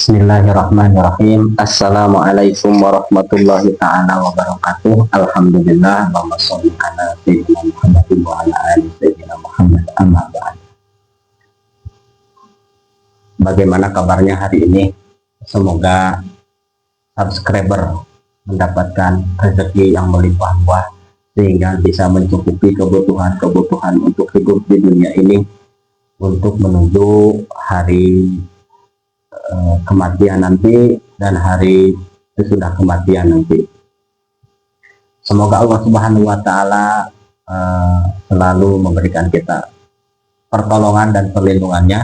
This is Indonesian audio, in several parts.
Bismillahirrahmanirrahim. Assalamualaikum warahmatullahi ta'ala wabarakatuh. Alhamdulillah. Allahumma sholli ala sayyidina Muhammad wa ala ali sayyidina Muhammad, amma ba'd. Bagaimana kabarnya hari ini? Semoga subscriber mendapatkan rezeki yang melimpah-limpah sehingga bisa mencukupi kebutuhan untuk hidup di dunia ini untuk menuju hari kematian nanti dan hari sesudah kematian nanti. Semoga Allah Subhanahu wa Ta'ala selalu memberikan kita pertolongan dan perlindungannya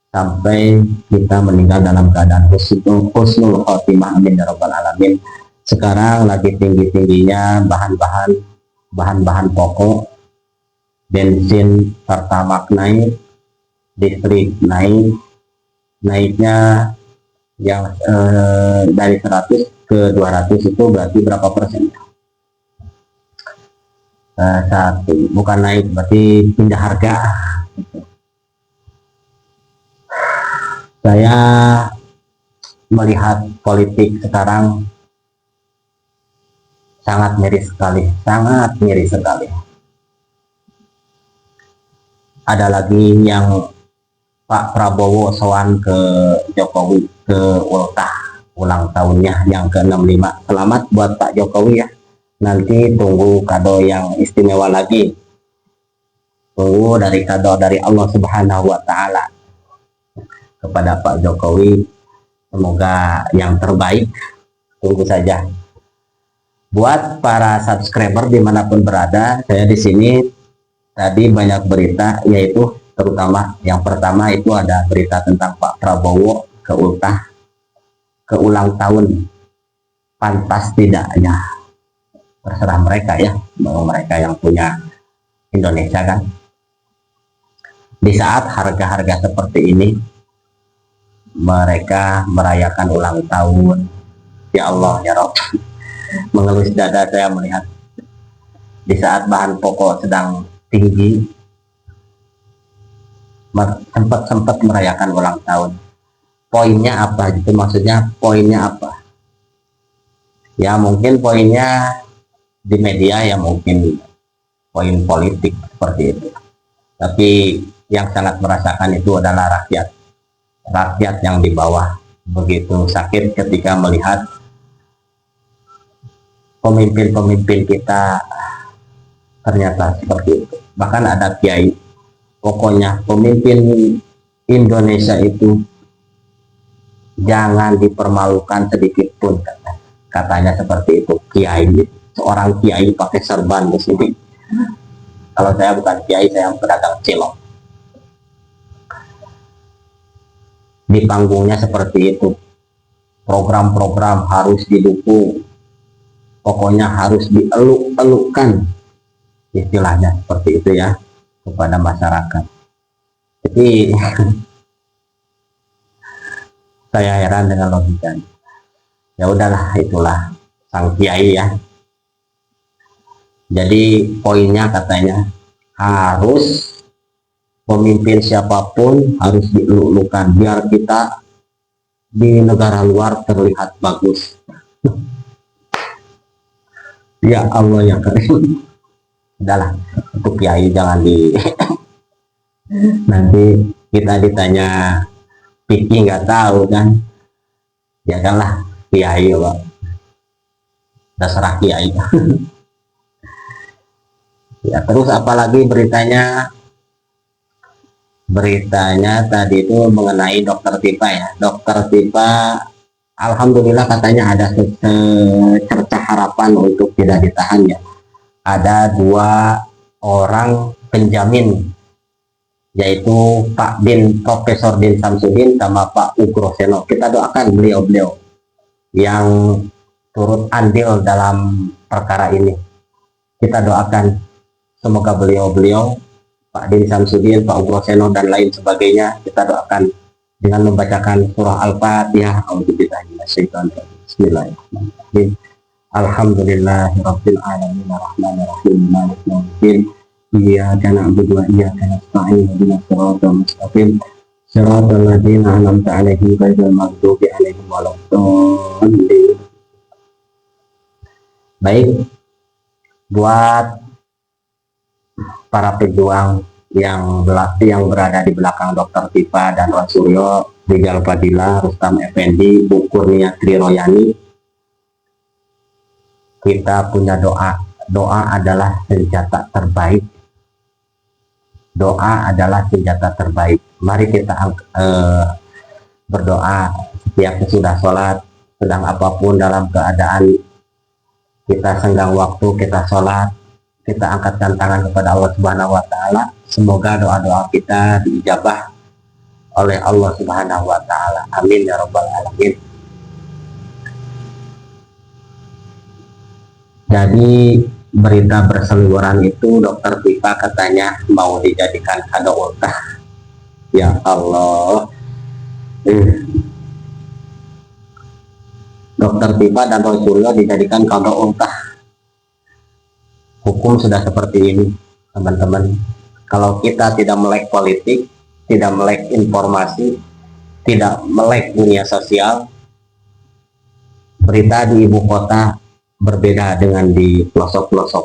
sampai kita meninggal dalam keadaan husnul khotimah, amin ya rabbal alamin. Sekarang lagi tinggi-tingginya bahan-bahan pokok, bensin, pertamax naik, listrik naiknya yang dari 100 ke 200 itu berarti berapa persen? Bukan naik, berarti pindah harga. Saya melihat politik sekarang sangat miris sekali. Ada lagi yang Pak Prabowo sowan ke Jokowi ke ulang tahunnya yang ke-65. Selamat buat Pak Jokowi ya. Nanti tunggu kado yang istimewa lagi. Tunggu dari kado dari Allah Subhanahu wa Ta'ala kepada Pak Jokowi. Semoga yang terbaik. Tunggu saja. Buat para subscriber dimanapun berada, saya di sini tadi banyak berita, yaitu terutama yang pertama itu ada berita tentang Pak Prabowo ke ulang tahun. Pantas tidaknya, terserah mereka ya, mereka yang punya Indonesia kan. Di saat harga-harga seperti ini mereka merayakan ulang tahun, ya Allah ya Rabb, mengelus dada saya melihat di saat bahan pokok sedang tinggi sempat merayakan ulang tahun. Poinnya apa gitu, maksudnya poinnya apa ya? Mungkin poinnya di media ya, mungkin poin politik seperti itu, tapi yang sangat merasakan itu adalah rakyat yang di bawah. Begitu sakit ketika melihat pemimpin kita ternyata seperti itu. Bahkan ada kiai, pokoknya pemimpin Indonesia itu jangan dipermalukan sedikit pun, katanya seperti itu. Kiai, seorang kiai pakai serban di sini. Kalau saya bukan kiai, saya pedagang cilok. Di panggungnya seperti itu. Program-program harus didukung, pokoknya harus dieluk-elukkan, istilahnya seperti itu ya, kepada masyarakat. Jadi saya heran dengan logikanya. Ya udahlah, itulah sang kiai ya. Jadi poinnya katanya harus pemimpin siapapun harus dieluk-elukan biar kita di negara luar terlihat bagus. Ya Allah ya Karim. Udahlah, untuk kiai jangan nanti kita ditanya pikir nggak tahu kan, ya janganlah kiai ya Pak, terserah kiai. Ya terus apalagi beritanya tadi itu mengenai Dokter Tipa ya. Dokter Tipa alhamdulillah katanya ada secercah harapan untuk tidak ditahan ya. Ada 2 orang penjamin, yaitu Profesor Din Samsudin sama Pak Ugroseno. Kita doakan beliau-beliau yang turut andil dalam perkara ini. Kita doakan semoga beliau-beliau, Pak Din Samsudin, Pak Ugroseno dan lain sebagainya, kita doakan dengan membacakan surah Al-Fatihah. Bismillahirrahmanirrahim. Alhamdulillahirabbil alamin arrahmanirrahim maliki yaumiddin iyyaka na'budu wa iyyaka nasta'in ihdinas siratal mustaqim Siratal ladzina an'amta 'alaihim ghairil maghdubi 'alaihim waladdallin. Baik, buat para pejuang yang berada di belakang Dr. Tipa dan Wan Suryo, Rizal Fadila, Rustam Effendi, Bu Kurnia Triroyani, kita punya doa. Doa adalah senjata terbaik. Doa adalah senjata terbaik. Mari kita berdoa setiap sesudah sholat, sedang apapun dalam keadaan kita senggang waktu, kita sholat, kita angkatkan tangan kepada Allah Subhanahu wa Ta'ala. Semoga doa-doa kita diijabah oleh Allah Subhanahu wa Ta'ala. Amin ya Rabbal Alamin. Jadi berita berseliweran itu Dokter Tipa katanya mau dijadikan kado ultah. Ya Allah. Dokter Tipa dan Roy Suryo dijadikan kado ultah. Hukum sudah seperti ini, teman-teman. Kalau kita tidak melek politik, tidak melek informasi, tidak melek dunia sosial, berita di ibu kota berbeda dengan di pelosok-pelosok.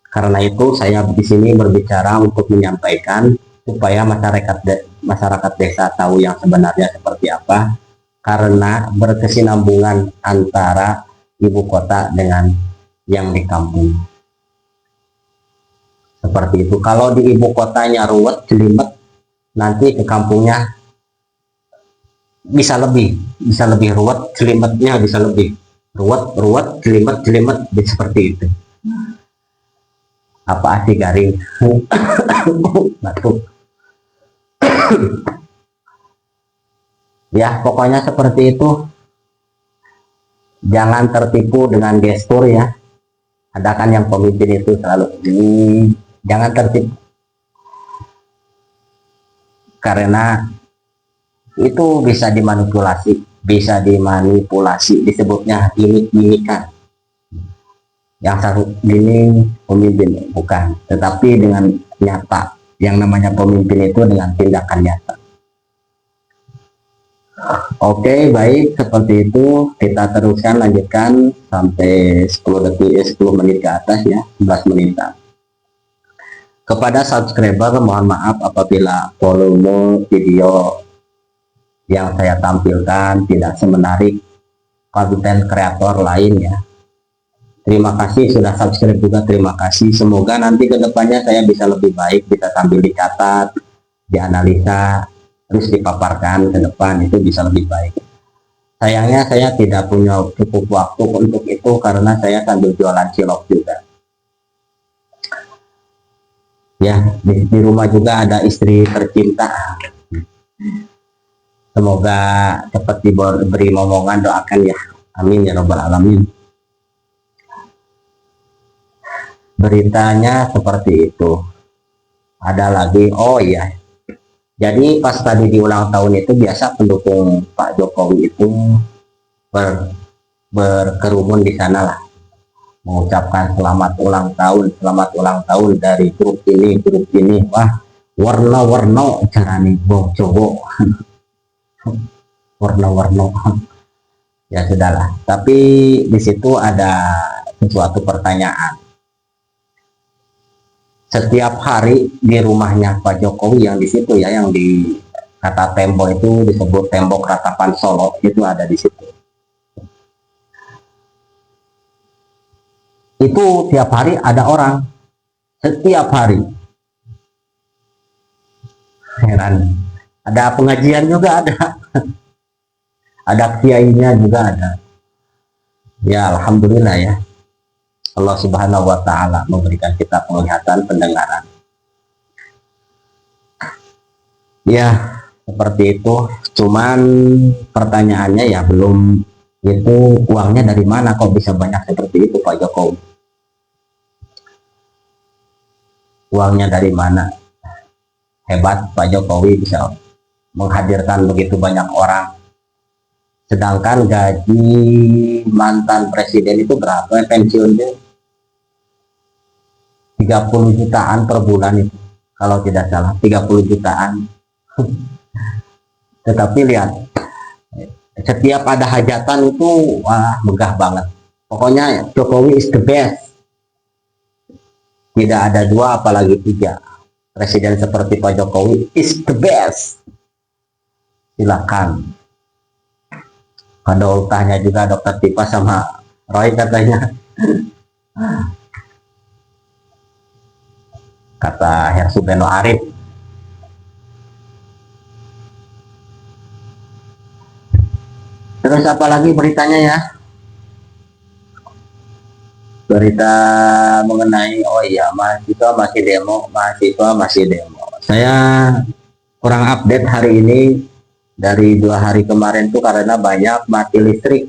Karena itu saya di sini berbicara untuk menyampaikan supaya masyarakat desa tahu yang sebenarnya seperti apa. Karena berkesinambungan antara ibu kota dengan yang di kampung. Seperti itu. Kalau di ibu kotanya ruwet, jelimet, nanti ke kampungnya bisa lebih ruwet, jelimetnya bisa lebih ruwet, jelimet, seperti itu. Apa sih garing? Batuk. Ya, pokoknya seperti itu. Jangan tertipu dengan gestur ya. Ada kan yang pemimpin itu selalu jangan tertipu. Karena itu bisa dimanipulasi, disebutnya gimmick-gimmickan. Yang satu gini pemimpin bukan, tetapi dengan nyata. Yang namanya pemimpin itu dengan tindakan nyata. Oke, baik, seperti itu kita teruskan, lanjutkan sampai 10 menit ke atas ya, 11 menit. Kepada subscriber mohon maaf apabila volume video yang saya tampilkan tidak semenarik konten kreator lain ya. Terima kasih sudah subscribe juga, terima kasih. Semoga nanti kedepannya saya bisa lebih baik, bisa sambil dicatat, dianalisa, terus dipaparkan ke depan, itu bisa lebih baik. Sayangnya saya tidak punya cukup waktu untuk itu karena saya sambil jualan cilok juga. Ya, di rumah juga ada istri tercinta. Semoga cepat diberi momongan, doakan ya. Amin ya Rabbal Alamin. Beritanya seperti itu. Ada lagi, oh iya. Jadi pas tadi di ulang tahun itu biasa pendukung Pak Jokowi itu berkerumun di sana lah, mengucapkan selamat ulang tahun dari grup ini. Wah, warna-warna cara nih bong coba warna-warna. Ya sudahlah. Tapi di situ ada sesuatu pertanyaan. Setiap hari di rumahnya Pak Jokowi yang di situ ya, yang di kata tembok itu disebut tembok ratapan Solo, itu ada di situ. Itu tiap hari ada orang, setiap hari. Heran. Ada pengajian juga ada. Ada kiainya juga ada. Ya alhamdulillah ya. Allah Subhanahu wa Ta'ala memberikan kita penglihatan, pendengaran. Ya, seperti itu. Cuman pertanyaannya ya belum, itu uangnya dari mana kok bisa banyak seperti itu Pak Jokowi? Uangnya dari mana? Hebat Pak Jokowi bisa menghadirkan begitu banyak orang. Sedangkan gaji mantan presiden itu berapa pensiunnya? 30 jutaan per bulan itu, kalau tidak salah 30 jutaan. Tetapi lihat, setiap ada hajatan itu wah megah banget. Pokoknya Jokowi is the best. Tidak ada dua apalagi tiga. Presiden seperti Pak Jokowi is the best. Silakan. Ada ultahnya juga Dokter Tipa sama Roy katanya. Kata Hersu Beno Arif. Terus apa lagi beritanya ya? Berita mengenai, oh iya, mahasiswa masih demo. Saya kurang update hari ini, dari 2 hari kemarin tuh karena banyak mati listrik.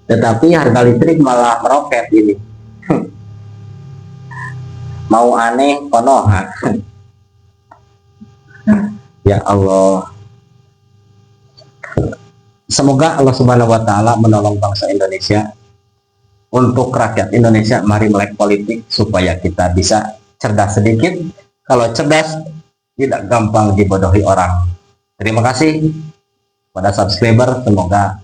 Tetapi harga listrik malah meroket ini. Mau aneh konoha. Ya Allah. Semoga Allah Subhanahu wa taala menolong bangsa Indonesia. Untuk rakyat Indonesia, mari melek politik supaya kita bisa cerdas sedikit. Kalau cerdas, tidak gampang dibodohi orang. Terima kasih pada subscriber. Semoga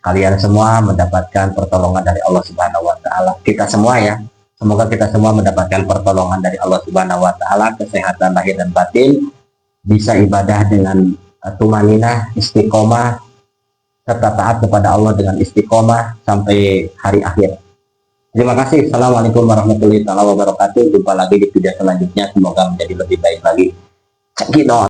kalian semua mendapatkan pertolongan dari Allah Subhanahu wa taala. Kita semua ya. Semoga kita semua mendapatkan pertolongan dari Allah Subhanahu wa taala, kesehatan lahir dan batin, bisa ibadah dengan tumaninah, istiqomah, serta taat kepada Allah dengan istiqomah sampai hari akhir. Terima kasih. Assalamualaikum warahmatullahi wabarakatuh. Jumpa lagi di video selanjutnya. Semoga menjadi lebih baik lagi. Cekino.